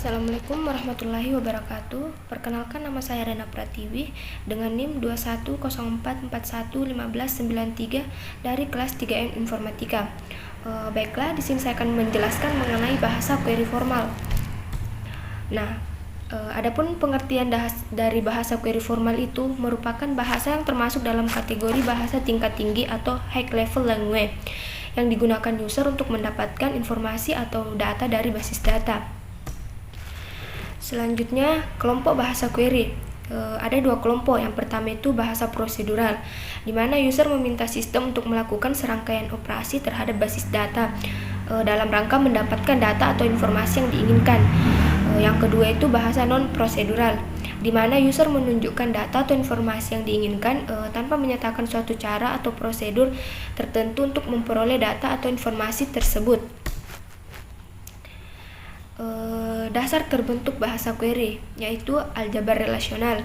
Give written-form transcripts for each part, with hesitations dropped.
Assalamualaikum warahmatullahi wabarakatuh. Perkenalkan, nama saya Rena Pratiwi dengan NIM 2104411593 dari kelas 3M Informatika. Baiklah, di sini saya akan menjelaskan mengenai bahasa query formal. Nah, adapun pengertian dari bahasa query formal itu merupakan bahasa yang termasuk dalam kategori bahasa tingkat tinggi atau high level language yang digunakan user untuk mendapatkan informasi atau data dari basis data. Selanjutnya, kelompok bahasa query. Ada dua kelompok. Yang pertama itu bahasa prosedural, di mana user meminta sistem untuk melakukan serangkaian operasi terhadap basis data dalam rangka mendapatkan data atau informasi yang diinginkan. Yang kedua itu bahasa non-prosedural, di mana user menunjukkan data atau informasi yang diinginkan tanpa menyatakan suatu cara atau prosedur tertentu untuk memperoleh data atau informasi tersebut. Dasar terbentuk bahasa query yaitu aljabar relasional,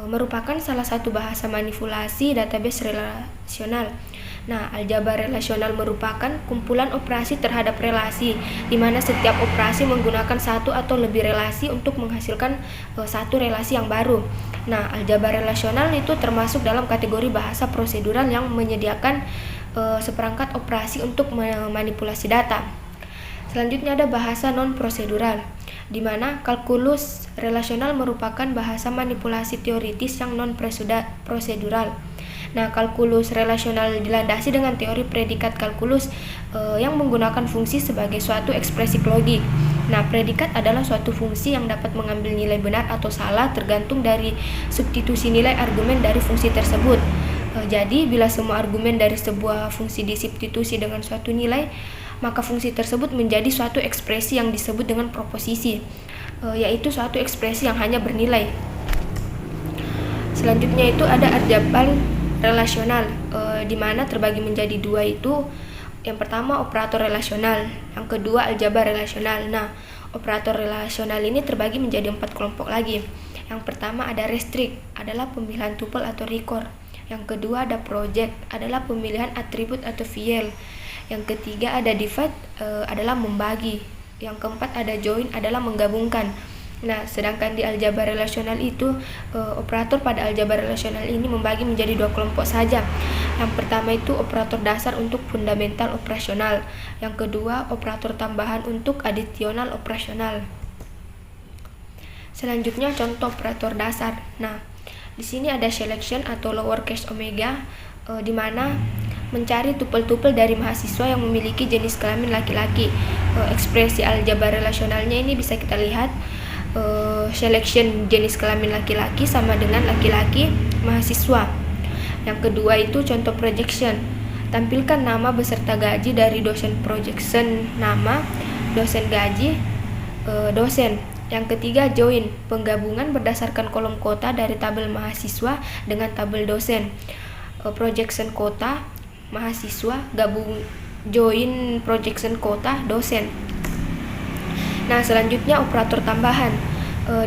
merupakan salah satu bahasa manipulasi database relasional. Nah, aljabar relasional merupakan kumpulan operasi terhadap relasi, di mana setiap operasi menggunakan satu atau lebih relasi untuk menghasilkan satu relasi yang baru. Nah, aljabar relasional itu termasuk dalam kategori bahasa prosedural yang menyediakan seperangkat operasi untuk memanipulasi data. Selanjutnya ada bahasa non-prosedural, di mana kalkulus relasional merupakan bahasa manipulasi teoritis yang non-prosedural. Nah, kalkulus relasional dilandasi dengan teori predikat kalkulus yang menggunakan fungsi sebagai suatu ekspresi logik. Nah, predikat adalah suatu fungsi yang dapat mengambil nilai benar atau salah tergantung dari substitusi nilai argumen dari fungsi tersebut. Jadi, bila semua argumen dari sebuah fungsi disubstitusi dengan suatu nilai, maka fungsi tersebut menjadi suatu ekspresi yang disebut dengan proposisi, yaitu suatu ekspresi yang hanya bernilai. Selanjutnya itu ada aljabar relasional, di mana terbagi menjadi dua itu. Yang pertama operator relasional, yang kedua aljabar relasional. Nah, operator relasional ini terbagi menjadi 4 kelompok lagi. Yang pertama ada restrict, adalah pemilihan tuple atau record. Yang kedua ada project, adalah pemilihan atribut atau fiel. Yang ketiga ada divide, adalah membagi. Yang keempat ada join, adalah menggabungkan. Nah, sedangkan di aljabar relasional itu operator pada aljabar relasional ini membagi menjadi 2 kelompok saja. Yang pertama itu operator dasar untuk fundamental operasional. Yang kedua operator tambahan untuk adisional operasional. Selanjutnya contoh operator dasar. Nah, di sini ada selection atau lowercase omega, di mana mencari tupel-tupel dari mahasiswa yang memiliki jenis kelamin laki-laki. Ekspresi aljabar relasionalnya ini bisa kita lihat, selection jenis kelamin laki-laki sama dengan laki-laki mahasiswa. Yang kedua itu contoh projection, tampilkan nama beserta gaji dari dosen projection, nama dosen gaji dosen. Yang ketiga join, penggabungan berdasarkan kolom kota dari tabel mahasiswa dengan tabel dosen. Projection kota mahasiswa gabung join projection kota dosen. Nah, selanjutnya operator tambahan,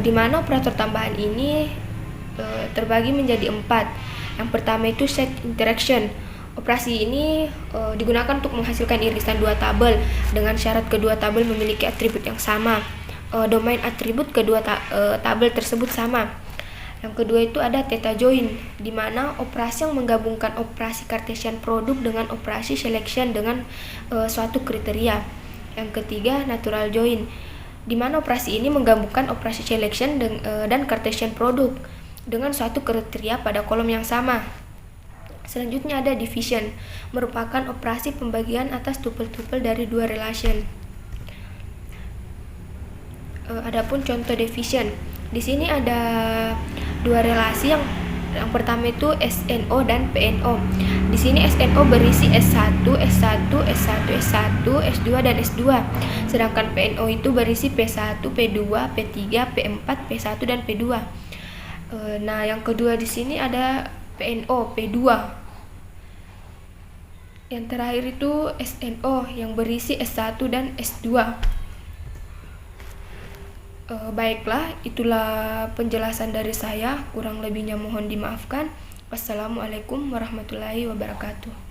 di mana operator tambahan ini terbagi menjadi 4. Yang pertama itu set interaction. Operasi ini digunakan untuk menghasilkan irisan 2 tabel dengan syarat kedua tabel memiliki atribut yang sama. Domain atribut kedua tabel tersebut sama. Yang kedua itu ada theta join, di mana operasi yang menggabungkan operasi Cartesian produk dengan operasi selection dengan suatu kriteria. Yang ketiga natural join, di mana operasi ini menggabungkan operasi selection dan Cartesian produk dengan suatu kriteria pada kolom yang sama. Selanjutnya ada division, merupakan operasi pembagian atas tupel-tupel dari 2 relation. Adapun contoh division, di sini ada 2 relasi, yang pertama itu SNO dan PNO. Di sini SNO berisi S1, S1, S1, S1, S2 dan S2. Sedangkan PNO itu berisi P1, P2, P3, P4, P1 dan P2. Nah, yang kedua di sini ada PNO, P2. Yang terakhir itu SNO yang berisi S1 dan S2. Baiklah, itulah penjelasan dari saya. Kurang lebihnya mohon dimaafkan. Wassalamualaikum warahmatullahi wabarakatuh.